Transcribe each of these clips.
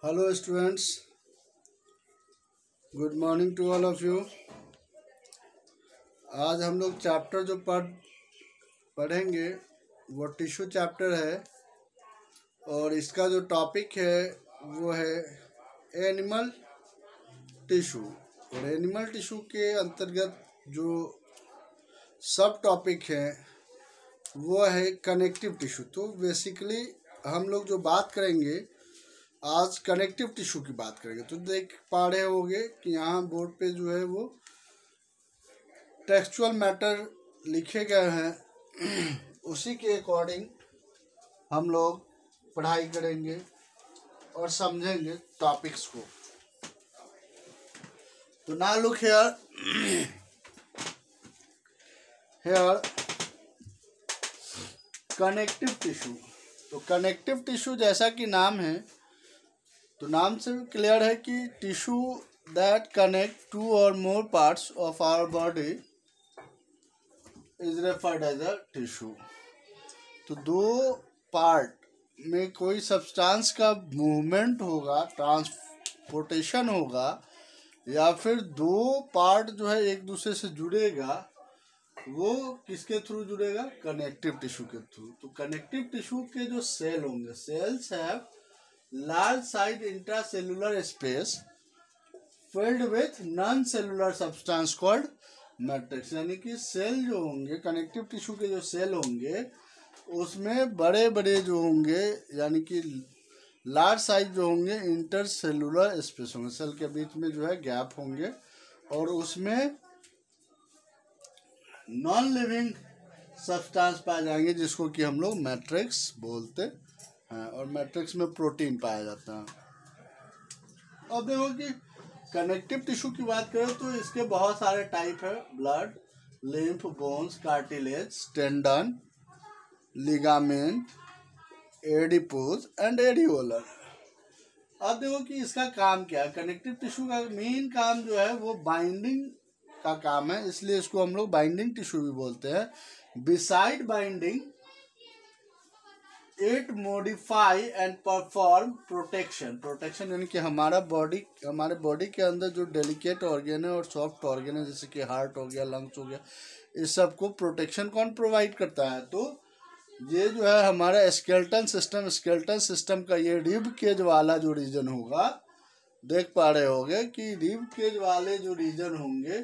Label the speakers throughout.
Speaker 1: Hello students, good morning to all of you. आज हम लोग चैप्टर जो पढ़ेंगे वो टिश्यू चैप्टर है और इसका जो टॉपिक है वो है एनिमल टिश्यू। और एनिमल टिश्यू के अंतर्गत जो सब टॉपिक है वो है कनेक्टिव टिश्यू। तो बेसिकली हम लोग जो बात करेंगे आज कनेक्टिव टिश्यू की बात करेंगे। तो देख पा रहे होंगे कि यहाँ बोर्ड पे जो है वो टेक्सचुअल मैटर लिखे गए हैं उसी के अकॉर्डिंग हम लोग पढ़ाई करेंगे और समझेंगे टॉपिक्स को। तो ना लुक हेयर कनेक्टिव टिश्यू। तो कनेक्टिव टिश्यू जैसा कि नाम है, तो नाम से क्लियर है कि tissue that connect two or more parts of our body is referred as a tissue. तो दो पार्ट में कोई सब्सटेंस का मूवमेंट होगा, ट्रांसपोर्टेशन होगा, या फिर दो पार्ट जो है एक दूसरे से जुड़ेगा, वो किसके थ्रू जुड़ेगा? कनेक्टिव टिश्यू के थ्रू। तो कनेक्टिव टिश्यू के जो सेल होंगे, cells have large size intracellular space filled with non-cellular substance called matrix. यानी कि सेल जो होंगे, कनेक्टिव टिश्यू के जो सेल होंगे उसमें बड़े बड़े जो होंगे, यानी कि लार्ज साइज जो होंगे, इंटरसेलुलर स्पेस होंगे, सेल के बीच में जो है गैप होंगे और उसमें नॉन लिविंग सब्सटेंस पाए जाएंगे जिसको कि हम लोग मैट्रिक्स बोलते हैं। और मैट्रिक्स में प्रोटीन पाया जाता है। अब देखो कि कनेक्टिव टिश्यू की बात करें तो इसके बहुत सारे टाइप है: blood, lymph, bones, cartilage, tendon, ligament, adipose and areolar. अब देखो कि इसका काम क्या है। कनेक्टिव टिश्यू का मेन काम जो है वो बाइंडिंग का काम है, इसलिए इसको हम लोग बाइंडिंग टिश्यू भी बोलते हैं। Beside binding it modify and perform protection यानी कि हमारे बॉडी के अंदर जो डेलिकेट ऑर्गेन है और सॉफ्ट ऑर्गेन है, जैसे कि हार्ट हो गया, लंग्स हो गया, इस सब को प्रोटेक्शन कौन प्रोवाइड करता है? तो ये जो है हमारा स्केलेटन सिस्टम का ये रिब केज वाला जो रीजन होगा, देख पा रहे होंगे कि रिब केज वाले जो रीजन होंगे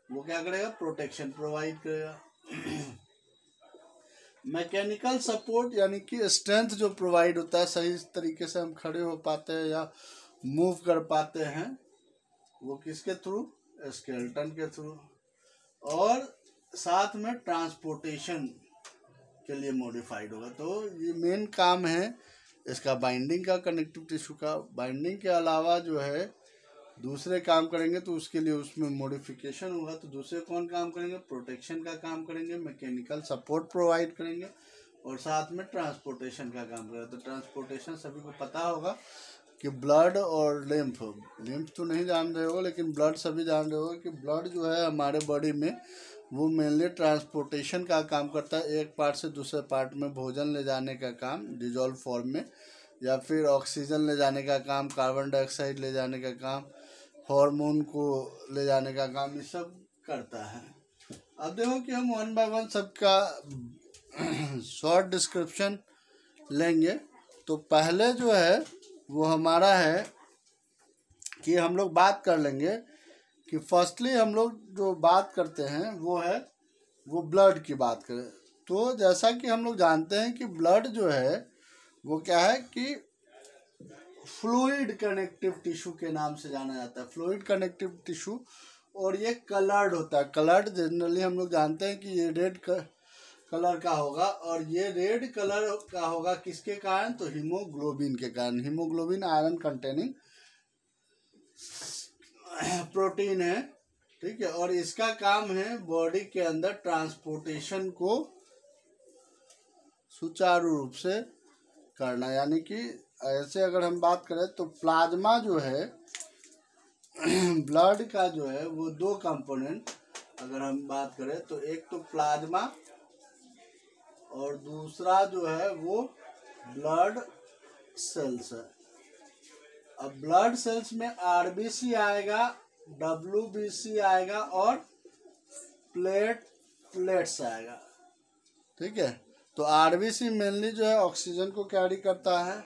Speaker 1: वो क्या करेगा? प्रोटेक्शन प्रोवाइड करेगा। मैकेनिकल सपोर्ट यानी कि स्ट्रेंथ जो प्रोवाइड होता है, सही तरीके से हम खड़े हो पाते हैं या मूव कर पाते हैं, वो किसके थ्रू? स्केलेटन के थ्रू। और साथ में ट्रांसपोर्टेशन के लिए मॉडिफाइड होगा। तो ये मेन काम है इसका बाइंडिंग का, कनेक्टिव टिश्यू का। बाइंडिंग के अलावा जो है दूसरे काम करेंगे तो उसके लिए उसमें मॉडिफिकेशन होगा। तो दूसरे कौन काम करेंगे? प्रोटेक्शन का काम करेंगे, मैकेनिकल सपोर्ट प्रोवाइड करेंगे और साथ में ट्रांसपोर्टेशन का काम करेंगे। तो ट्रांसपोर्टेशन सभी को पता होगा कि ब्लड और लिम्फ तो नहीं जान रहे हो, लेकिन ब्लड सभी जान रहे हो कि ब्लड जो है हमारे बॉडी में वो मेनली ट्रांसपोर्टेशन का काम करता है। एक पार्ट से दूसरे पार्ट में भोजन ले जाने का काम डिजॉल्व फॉर्म में, या फिर ऑक्सीजन ले जाने का काम, कार्बन डाइऑक्साइड ले जाने का काम, हार्मोन को ले जाने का काम, ये सब करता है। अब देखो कि हम वन बाय वन सबका शॉर्ट डिस्क्रिप्शन लेंगे। तो पहले जो है वो हमारा है कि हम लोग बात कर लेंगे कि फर्स्टली हम लोग जो बात करते हैं वो है वो ब्लड की बात करें। तो जैसा कि हम लोग जानते हैं कि ब्लड जो है वो क्या है कि फ्लूइड कनेक्टिव टिश्यू के नाम से जाना जाता है, फ्लूइड कनेक्टिव टिश्यू। और ये कलर्ड होता है। कलर्ड जनरली हम लोग जानते हैं कि ये रेड कलर का होगा, और ये रेड कलर का होगा किसके कारण? तो हीमोग्लोबिन के कारण। हीमोग्लोबिन आयरन कंटेनिंग प्रोटीन है, ठीक है। और इसका काम है बॉडी के अंदर ट्रांसपोर्टेशन को सुचारू रूप से करना। यानी कि ऐसे अगर हम बात करें तो प्लाज्मा जो है ब्लड का जो है वो दो कंपोनेंट अगर हम बात करें तो एक तो प्लाज्मा और दूसरा जो है वो ब्लड सेल्स है। अब ब्लड सेल्स में आरबीसी आएगा, डब्ल्यूबीसी आएगा और प्लेट्स आएगा। ठीक है, तो आरबीसी मेनली जो है ऑक्सीजन को कैरी करता है,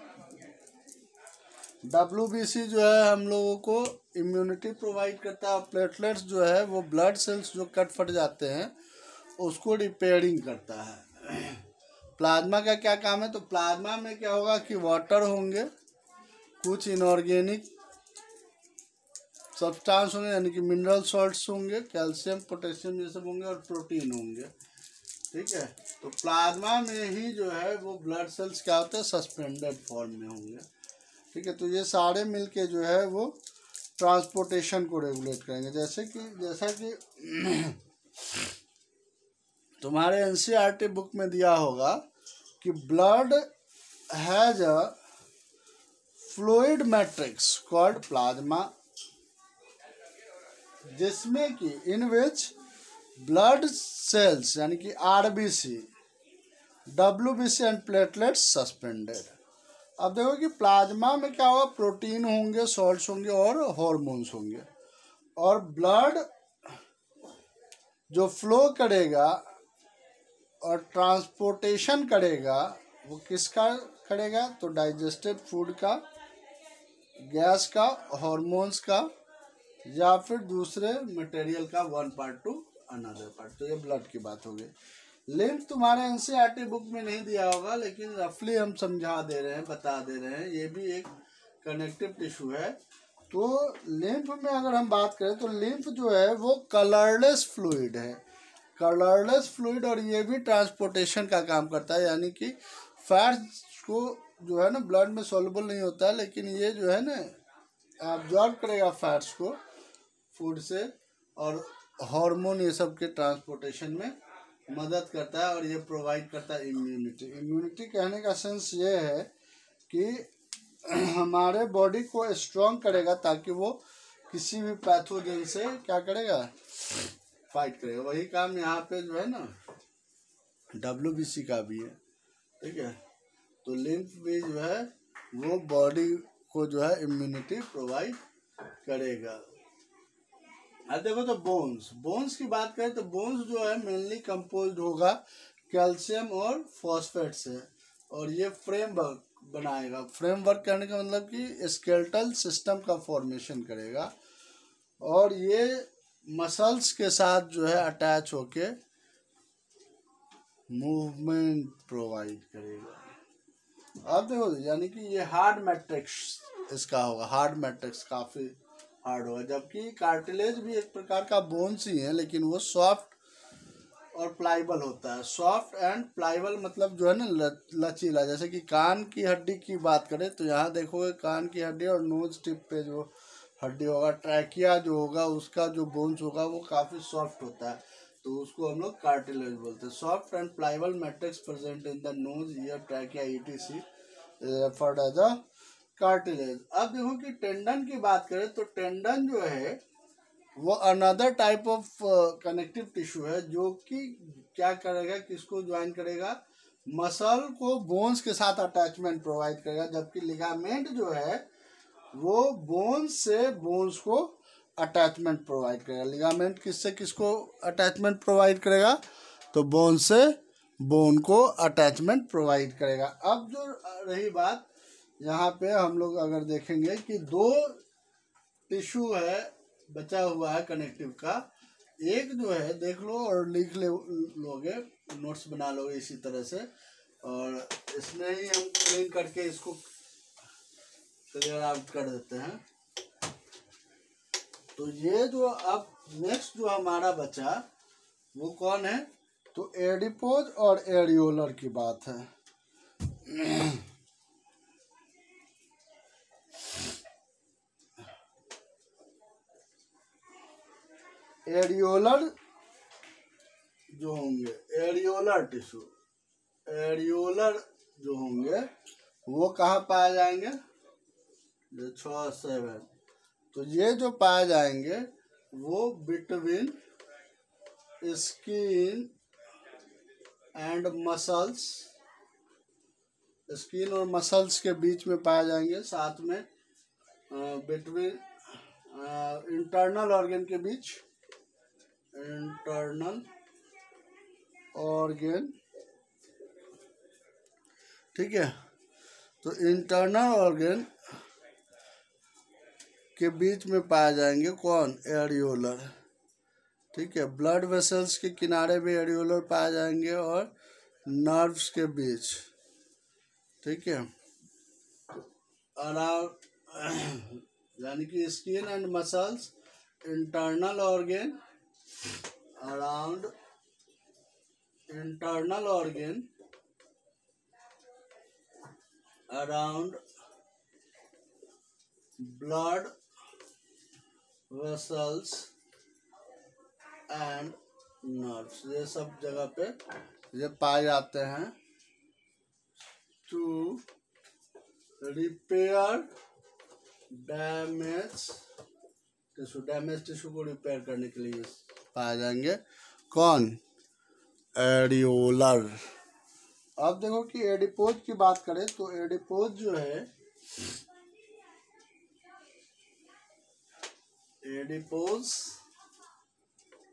Speaker 1: डब्ल्यूबीसी जो है हम लोगों को इम्यूनिटी प्रोवाइड करता है, प्लेटलेट्स जो है वो ब्लड सेल्स जो कट फट जाते हैं उसको रिपेयरिंग करता है। प्लाज्मा का क्या काम है, तो प्लाज्मा में क्या होगा कि वाटर होंगे, कुछ इनऑर्गेनिक सब्सटेंस होंगे यानी कि मिनरल सॉल्ट्स होंगे, कैल्शियम पोटेशियम ये सब होंगे और प्रोटीन होंगे। ठीक है, तो प्लाज्मा में ही जो है वो ब्लड सेल्स क्या होते हैं, सस्पेंडेड फॉर्म में होंगे। ठीक है, तो ये सारे मिलके जो है वो ट्रांसपोर्टेशन को रेगुलेट करेंगे। जैसा कि तुम्हारे एनसीईआरटी बुक में दिया होगा कि blood has a fluid matrix called plasma, जिसमें कि इन विच ब्लड सेल्स यानी कि RBC, WBC and platelets suspended. अब देखो कि प्लाज्मा में क्या होगा, प्रोटीन होंगे, सॉल्ट्स होंगे और हॉर्मोन्स होंगे, और ब्लड जो फ्लो करेगा और ट्रांसपोर्टेशन करेगा वो किसका करेगा, तो डाइजेस्टेड फूड का, गैस का, हॉर्मोन्स का या फिर दूसरे मटेरियल का, one part two another part. तो ये ब्लड की बात हो गई। लिम्फ तुम्हारे एनसीईआरटी बुक में नहीं दिया होगा, लेकिन रफली हम समझा दे रहे हैं, बता दे रहे हैं, ये भी एक कनेक्टिव टिश्यू है। तो लिम्फ में अगर हम बात करें तो लिम्फ जो है वो कलरलेस फ्लूइड है, कलरलेस फ्लूइड, और ये भी ट्रांसपोर्टेशन का काम करता है, यानी कि फैट्स को जो है ना ब्लड में सॉल्युबल नहीं होता है, लेकिन ये जो है ना एब्जॉर्ब करेगा फैट्स को फूड से, और हार्मोन ये सब के ट्रांसपोर्टेशन में मदद करता है, और ये प्रोवाइड करता है इम्यूनिटी। इम्यूनिटी कहने का सेंस ये है कि हमारे बॉडी को स्ट्रॉन्ग करेगा ताकि वो किसी भी पैथोजन से क्या करेगा, फाइट करेगा। वही काम यहाँ पे जो है ना डब्ल्यूबीसी का भी है। ठीक है, तो लिम्फ भी जो है वो बॉडी को जो है इम्यूनिटी प्रोवाइड करेगा। अब देखो तो बोन्स की बात करें तो बोन्स जो है मेनली कंपोज्ड होगा कैल्शियम और फॉस्फेट से, और ये फ्रेमवर्क बनाएगा। फ्रेमवर्क करने का मतलब कि स्केलेटल सिस्टम का फॉर्मेशन करेगा, और ये मसल्स के साथ जो है अटैच होके मूवमेंट प्रोवाइड करेगा। अब देखो यानी कि ये हार्ड मैट्रिक्स इसका होगा, हार्ड मैट्रिक्स काफ़ी हार्ड होगा, जबकि कार्टिलेज भी एक प्रकार का बोन्स ही है, लेकिन वो सॉफ्ट और प्लाइबल होता है। सॉफ्ट एंड प्लाइबल मतलब जो है ना लचीला। जैसे कि कान की हड्डी की बात करें तो यहाँ देखोगे कान की हड्डी और नोज टिप पे जो हड्डी होगा, ट्रैकिया जो होगा उसका जो बोन्स होगा वो काफ़ी सॉफ्ट होता है, तो उसको हम लोग कार्टिलेज बोलते हैं। Soft and pliable matrix present in the nose, ear, trachea ETC referred as a cartilage. अब देखो कि टेंडन की बात करें तो टेंडन जो है वो another type of connective tissue है, जो कि क्या करेगा, किसको ज्वाइन करेगा, मसल को बोन्स के साथ अटैचमेंट प्रोवाइड करेगा। जबकि लिगामेंट जो है वो बोन्स से बोन्स को अटैचमेंट प्रोवाइड करेगा। लिगामेंट किससे किसको अटैचमेंट प्रोवाइड करेगा, तो बोन से बोन को अटैचमेंट प्रोवाइड करेगा। अब जो रही बात यहाँ पे हम लोग अगर देखेंगे कि दो टिश्यू है बचा हुआ है कनेक्टिव का, एक जो है देख लो और लिख लोगे, नोट्स बना लोगे इसी तरह से, और इसमें ही हम क्लीन करके इसको क्लियर आउट कर देते हैं। तो ये जो अब नेक्स्ट जो हमारा बचा वो कौन है, तो एडिपोज और एरियोलर की बात है। एरियोलर जो होंगे, एरियोलर टिश्यू, एरियोलर जो होंगे वो कहाँ पाए जाएंगे, जो 6-7, तो ये जो पाए जाएंगे वो between skin and muscles, skin और मसल्स के बीच में पाए जाएंगे। साथ में बिटवीन इंटरनल ऑर्गन के बीच, इंटरनल ऑर्गन, ठीक है। तो इंटरनल ऑर्गन के बीच में पाए जाएंगे कौन, एरियोलर, ठीक है। ब्लड वेसल्स के किनारे भी एरियोलर पाए जाएंगे और नर्व्स के बीच, ठीक है। अराउंड यानी कि skin and muscles, internal organ, around internal organ, around blood vessels and nerves, ये सब जगह पे ये पाए जाते हैं to repair damage tissue, damage tissue को रिपेयर करने के लिए पाए जाएंगे कौन, एरियोलर। अब देखो कि एडिपोज की बात करें तो एडिपोज जो है, एडिपोज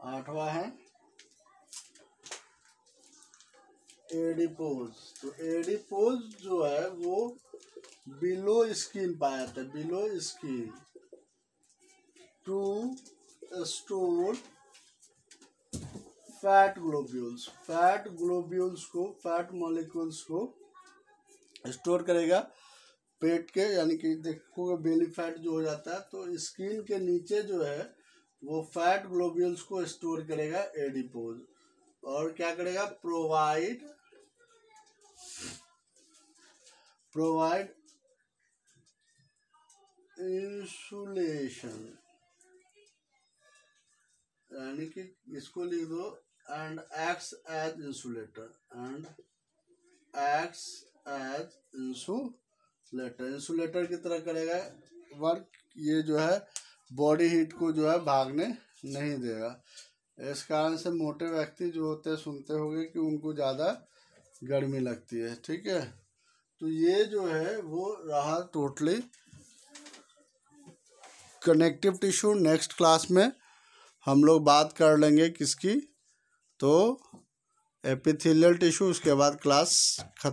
Speaker 1: 8वां है एडिपोज। तो एडिपोज जो है वो बिलो स्किन पाया जाता है, below skin, to store fat globules, fat globules को, फैट मॉलिक्यूल्स को स्टोर करेगा पेट के, यानी कि देखोगे बेली फैट जो हो जाता है तो स्किन के नीचे जो है वो फैट ग्लोब्यूल्स को स्टोर करेगा एडिपोज। और क्या करेगा, प्रोवाइड इंसुलेशन, यानी कि इसको लिख दो, and acts as insulator, and acts as insulator, insulator की तरह करेगा वर्क। ये जो है बॉडी हीट को जो है भागने नहीं देगा। इस कारण से मोटे व्यक्ति जो होते हैं सुनते होंगे कि उनको ज़्यादा गर्मी लगती है, ठीक है। तो ये जो है वो रहा totally connective tissue. Next class में हम लोग बात कर लेंगे किसकी, तो एपिथेलियल टिश्यू। उसके बाद क्लास खत्म।